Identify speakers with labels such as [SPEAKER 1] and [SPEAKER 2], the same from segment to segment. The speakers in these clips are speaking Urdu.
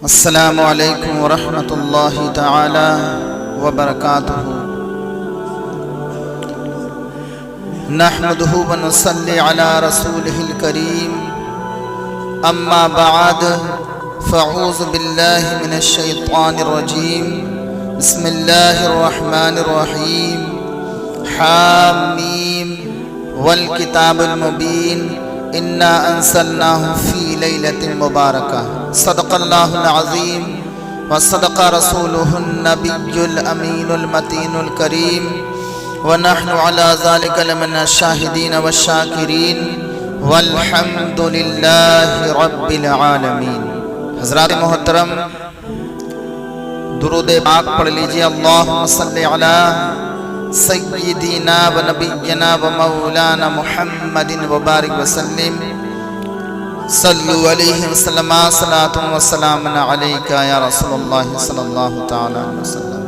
[SPEAKER 1] السلام علیکم ورحمۃ اللہ تعالی وبرکاتہ۔ نحمده ونصلی علی رسولہ الکریم، اما بعد فاعوذ باللہ من الشیطان الرجیم، بسم اللہ الرحمن الرحیم، حامیم والکتاب المبین، انا انزلناہ فی لیلۃ مبارکہ، صدق اللہ العظیم وصدق رسولہ النبی الامین المتین الکریم، ونحن علی ذلک لمن الشاہدین والشاکرین، والحمد للہ رب العالمین۔ حضرات محترم، درود پاک پڑھ لیجئے۔ اللہم صلی علی سیدنا و نبینا و مولانا محمد وبارک وسلم، صلو علیہ وسلم، صلاۃ و سلام علیکہ یا رسول اللہ صلی اللہ تعالی علیہ وسلم۔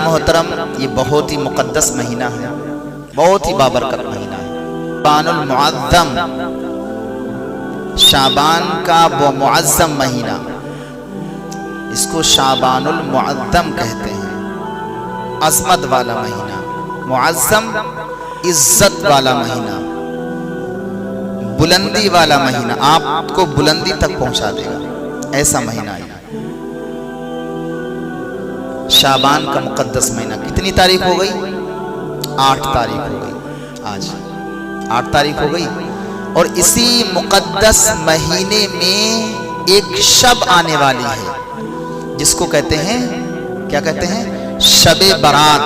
[SPEAKER 1] محترم، یہ بہت ہی مقدس مہینہ ہے، بہت ہی بابرکت مہینہ ہے، شعبان المعظم، شعبان کا وہ معظم مہینہ، اس کو شعبان المعظم کہتے ہیں، عظمت والا مہینہ، معظم عزت والا مہینہ، بلندی والا مہینہ، آپ کو بلندی تک پہنچا دے گا، ایسا مہینہ ہے شعبان کا مقدس مہینہ۔ کتنی تاریخ ہو گئی؟ 8 تاریخ ہو گئی، آج 8 تاریخ ہو گئی، اور اسی مقدس مہینے میں ایک شب آنے والی ہے جس کو کہتے ہیں، کیا کہتے ہیں؟ شب برات۔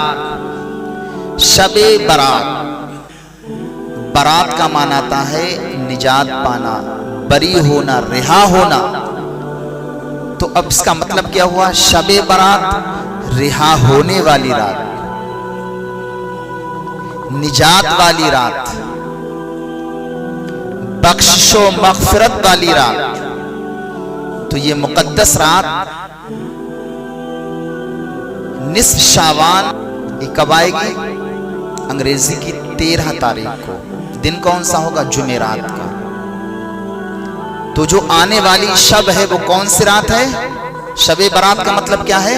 [SPEAKER 1] شب برات، برات کا معنی آتا ہے نجات پانا، بری ہونا، رہا ہونا۔ تو اب اس کا مطلب کیا ہوا؟ شب برات، رہا ہونے والی رات، نجات والی رات، بخشش و مغفرت والی رات۔ تو یہ مقدس رات نصف شعبان، یہ کب آئے گی؟ انگریزی کی 13 تاریخ کو۔ دن کون سا ہوگا؟ جمعرات کا۔ تو جو آنے والی شب ہے وہ کون سی رات ہے؟ شب برات کا مطلب کیا ہے؟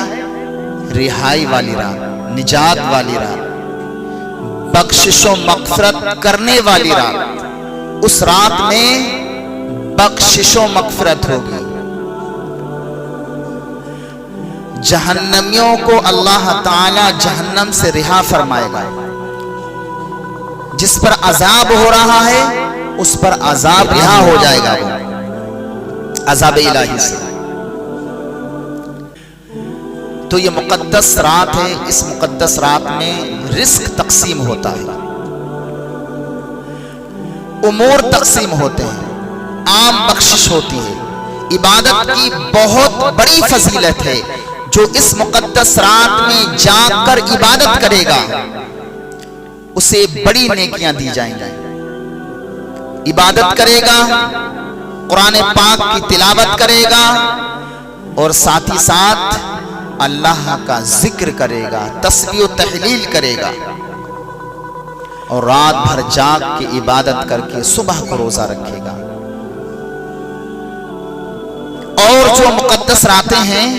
[SPEAKER 1] رہائی والی رات، نجات والی رات، بخشش و مغفرت کرنے والی رات۔ اس رات میں بخشش و مغفرت ہوگی، جہنمیوں کو اللہ تعالی جہنم سے رہا فرمائے گا، جس پر عذاب ہو رہا ہے اس پر عذاب رہا ہو جائے گا، عذاب الہی سے۔ تو یہ مقدس رات ہے، اس مقدس رات میں رزق تقسیم ہوتا ہے، امور تقسیم ہوتے ہیں، عام بخشش ہوتی ہے، عبادت کی بہت بڑی فضیلت ہے۔ جو اس مقدس رات میں جا کر عبادت کرے گا اسے بڑی نیکیاں دی جائیں گی۔ عبادت کرے گا، قرآن پاک کی تلاوت کرے گا، اور ساتھ ہی ساتھ اللہ کا ذکر کرے گا، تسبیح و تحلیل کرے گا، اور رات بھر جاگ کے عبادت کر کے صبح کو روزہ رکھے گا۔ اور جو مقدس راتیں ہیں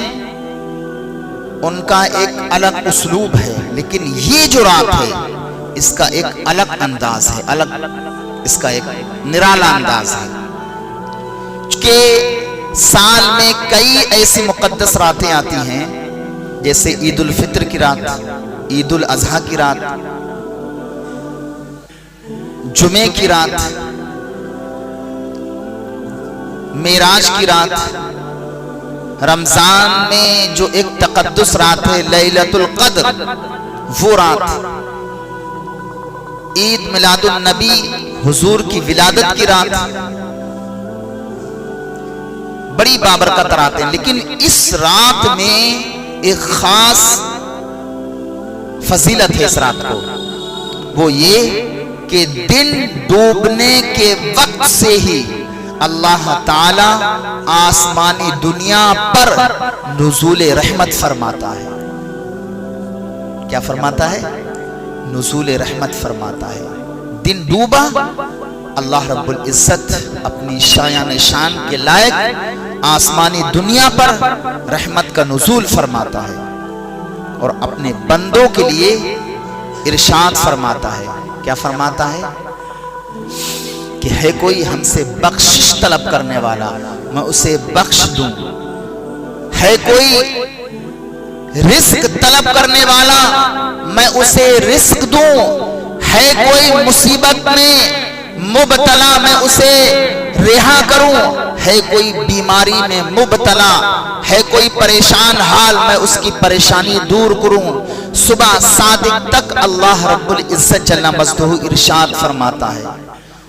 [SPEAKER 1] ان کا ایک الگ اسلوب ہے، لیکن یہ جو رات ہے اس کا ایک الگ انداز ہے، الگ اس کا ایک نرالا انداز ہے، کہ سال میں کئی ایسی مقدس راتیں آتی ہیں، جیسے عید الفطر کی رات، عید الاضحیٰ کی رات، جمعے کی رات، معراج کی رات، رمضان میں جو ایک تقدس رات ہے لیلۃ القدر، وہ رات، عید میلاد النبی حضور کی ولادت کی رات، بڑی بابرکت رات ہے۔ لیکن اس رات میں ایک خاص فضیلت ہے اس رات کو، وہ یہ کہ دن ڈوبنے کے وقت سے ہی اللہ تعالی آسمانی دنیا پر نزول رحمت فرماتا ہے۔ کیا فرماتا ہے؟ نزول رحمت فرماتا ہے۔ دن ڈوبا اللہ رب العزت اپنی شایان شان کے لائق آسمانی دنیا پر رحمت کا نزول فرماتا ہے اور اپنے بندوں کے لیے ارشاد فرماتا ہے. کیا فرماتا ہے؟ کہ ہے کوئی ہم سے بخشش طلب کرنے والا میں اسے بخش دوں، ہے کوئی رزق طلب کرنے والا میں اسے رزق دوں، ہے کوئی مصیبت میں مبتلا میں اسے رہا کروں، ہے کوئی بیماری میں مبتلا، ہے کوئی پریشان حال میں اس کی پریشانی دور کروں. صبح صادق تک اللہ رب العزت جل مجدہ ارشاد فرماتا ہے،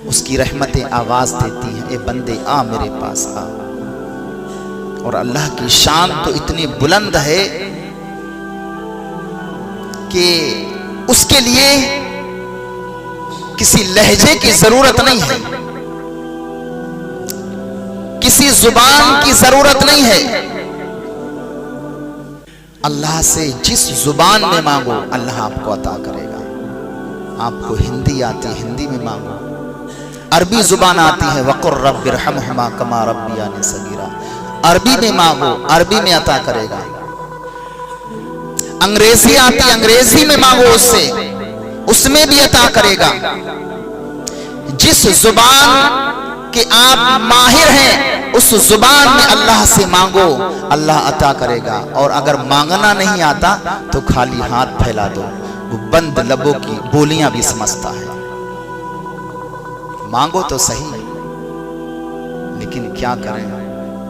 [SPEAKER 1] اس کی رحمتیں آواز دیتی ہیں، اے بندے آ میرے پاس آ. اور اللہ کی شان تو اتنی بلند ہے کہ اس کے لیے کسی لہجے کی ضرورت نہیں ہے، کسی زبان کی ضرورت نہیں ہے. اللہ سے جس زبان میں مانگو اللہ آپ کو عطا کرے گا. آپ کو ہندی آتی ہے ہندی میں مانگو، عربی زبان آتی ہے وقر رب ارحمہما کما ربیانی صغیرا، عربی میں مانگو عربی میں عطا کرے گا. انگریزی آتی انگریزی میں مانگو اس سے، اس میں بھی عطا کرے گا. جس زبان کہ آپ ماہر ہیں اس زبان میں اللہ سے مانگو اللہ عطا کرے گا. اور اگر مانگنا نہیں آتا تو خالی ہاتھ پھیلا دو، وہ بند لبوں کی بولیاں بھی سمجھتا ہے. مانگو تو صحیح، لیکن کیا کریں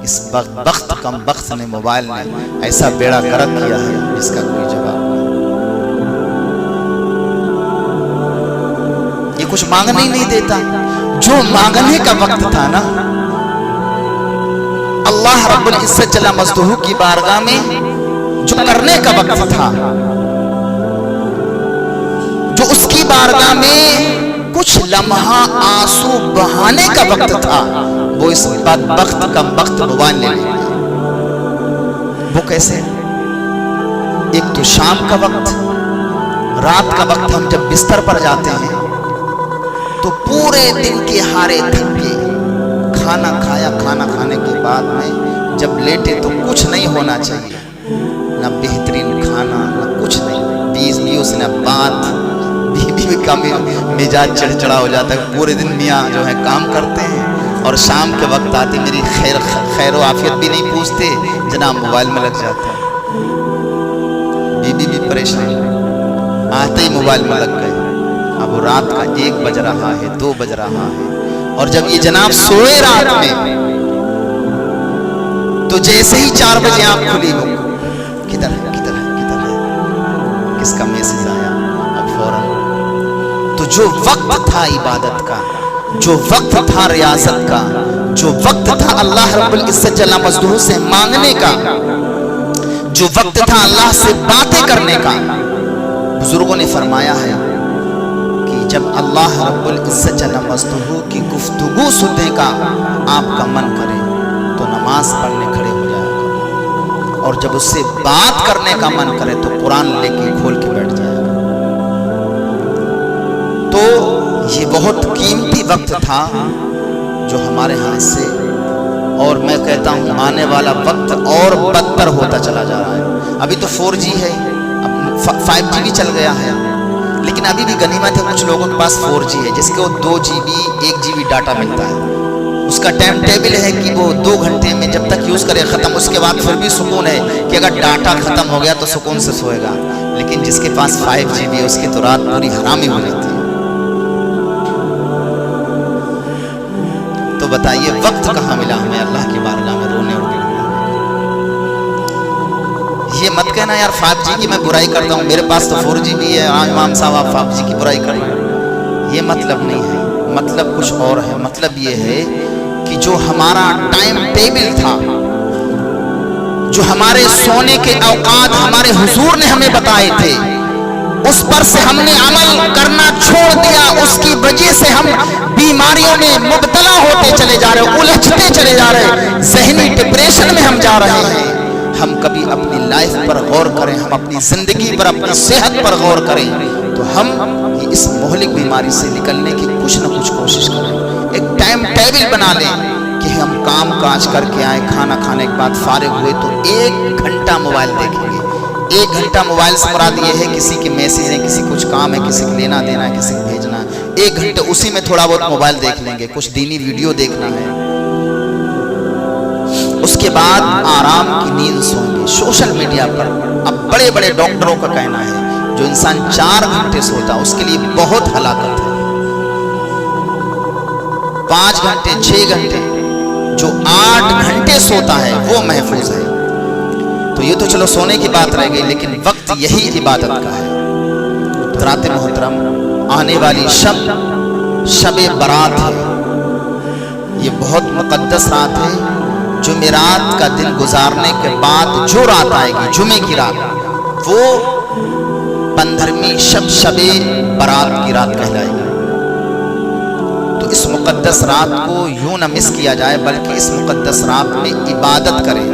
[SPEAKER 1] اس بخت کم بخت نے موبائل نے ایسا بیڑا گرک کیا ہے جس کا کوئی جواب نہیں. یہ کچھ مانگنے ہی نہیں دیتا. جو مانگنے کا وقت تھا نا اللہ رب العزت جل مجدہ کی بارگاہ میں جو کرنے کا وقت تھا، جو اس کی بارگاہ میں کچھ لمحہ آنسو بہانے کا وقت تھا، وہ اس بدبخت کم بخت موبائل لے لیا. وہ کیسے؟ ایک تو شام کا وقت، رات کا وقت ہم جب بستر پر جاتے ہیں تو پورے دن کے ہارے تھک کے کھانا کھایا، کھانا کھانے کے بعد میں جب لیٹے تو کچھ نہیں ہونا چاہیے، نہ بہترین کھانا نہ کچھ نہیں. بیوی سے نہ بات، بیوی کا مزاج چڑچڑا ہو جاتا ہے. پورے دن میاں جو ہے کام کرتے ہیں اور شام کے وقت آتے میری خیر و عافیت بھی نہیں پوچھتے، جناب موبائل میں لگ جاتے ہیں. بیوی بھی پریشان، آتے ہی موبائل میں لگ گئے. اب وہ رات کا 1 بج رہا ہے 2 بج رہا ہے، اور جب یہ جناب سوئے رات میں تو جیسے ہی 4 بجے آنکھ کھلی ہو، کدھر ہے کدھر ہے کدھر ہے، کس کا میسج آیا، اب فوراً. تو جو وقت تھا عبادت کا، جو وقت تھا ریاضت کا، جو وقت تھا اللہ رب العزت جل مجدہ سے مانگنے کا، جو وقت تھا اللہ سے باتیں کرنے کا، بزرگوں نے فرمایا ہے جب اللہ رب العزت جل مجدہ کی گفتگو سننے کا آپ کا من کرے تو نماز پڑھنے کھڑے ہو جایا کرو، اور جب اس سے بات کرنے کا من کرے تو قرآن لے کے کھول کے بیٹھ جایا کرو. تو یہ بہت قیمتی وقت تھا جو ہمارے ہاتھ سے، اور میں کہتا ہوں آنے والا وقت اور بدتر ہوتا چلا جا رہا ہے. ابھی تو 4G ہے، اب 5G بھی چل گیا ہے، لیکن ابھی بھی غنیمت ہے کچھ لوگوں کے پاس 4G ہے جس کو 2 GB 1 GB ڈاٹا ملتا ہے. اس کا ٹائم ٹیبل ہے کہ وہ 2 گھنٹے میں جب تک یوز کرے ختم، اس کے بعد پھر بھی سکون ہے کہ اگر ڈاٹا ختم ہو گیا تو سکون سے سوئے گا. لیکن جس کے پاس 5G ہے اس کی تو رات پوری حرامی ہو جاتی ہے. تو بتائیے وقت کہاں ملا ہمیں اللہ کی بارگاہ میں رونے اور گڑگڑانے. یہ مت کہنا یار 5G کی میں برائی کرتا ہوں، میرے پاس تو 4G بھی ہے، امام صاحب آپ 5G کی برائی کر رہے ہیں. یہ مطلب نہیں ہے، مطلب کچھ اور ہے. مطلب یہ ہے کہ جو ہمارا ٹائم ٹیبل تھا، جو ہمارے سونے کے اوقات ہمارے حضور نے ہمیں بتائے تھے، اس پر سے ہم نے عمل کرنا چھوڑ دیا. اس کی وجہ سے ہم بیماریوں میں مبتلا ہوتے چلے جا رہے ہیں، الجھتے چلے جا رہے ہیں، ذہنی ڈپریشن میں ہم جا رہے ہیں. ہم کبھی اپنی لائف پر غور کریں، ہم اپنی زندگی پر، اپنی صحت پر غور کریں تو ہم اس مہلک بیماری سے نکلنے کی کچھ نہ کچھ کوشش کریں. ٹائم ٹیبل بنا لیں کہ ہم کام کاج کر کے آئیں, کھانا کھانے کے بعد فارغ ہوئے تو 1 گھنٹہ موبائل دیکھیں گے. 1 گھنٹہ موبائل سے مراد یہ ہے کسی کے میسیج ہیں, کسی کچھ کام ہے, کسی کو لینا دینا ہے, کسی کو بھیجنا ہے, 1 گھنٹہ اسی میں تھوڑا بہت موبائل دیکھ لیں گے, کچھ دینی ویڈیو دیکھنا ہے. اس کے بعد آرام کی نیند سوئیں گے. سوشل میڈیا پر اب بڑے بڑے ڈاکٹروں کا کہنا ہے جو انسان 4 گھنٹے سوتا ہے اس کے لیے بہت ہلاکت ہے. 5 گھنٹے 6 گھنٹے, جو 8 گھنٹے سوتا ہے وہ محفوظ ہے. تو یہ تو چلو سونے کی بات رہ گئی, لیکن وقت یہی عبادت کا ہے. حضرات محترم, آنے والی شب برات ہے. یہ بہت مقدس رات ہے. جمعرات کا دن گزارنے کے بعد جو رات آئے گی, جمعے کی رات, وہ 15ویں شب برات کی رات کہلائے گی. تو اس مقدس رات کو یوں نہ مس کیا جائے, بلکہ اس مقدس رات میں عبادت کریں.